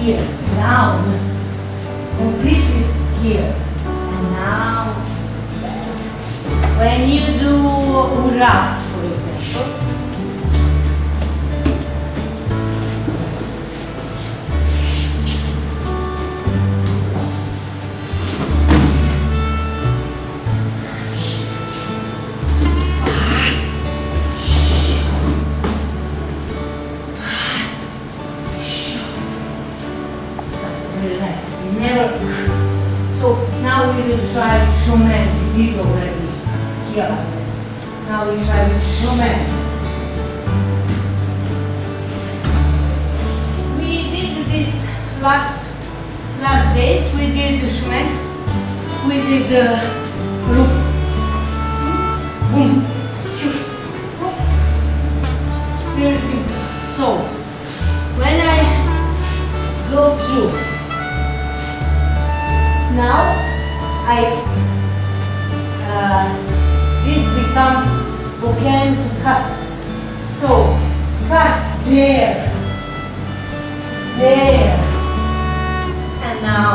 here, down, completely here, and now back. When you do ura, for example, never push. So now we will try with shomen. We did already Harukaze. Now we try with shomen. We did this last days. We did the shomen. We did the roof. Boom. Shoot. Very simple. So when I go through. Now this become boken to cut. So cut there, and now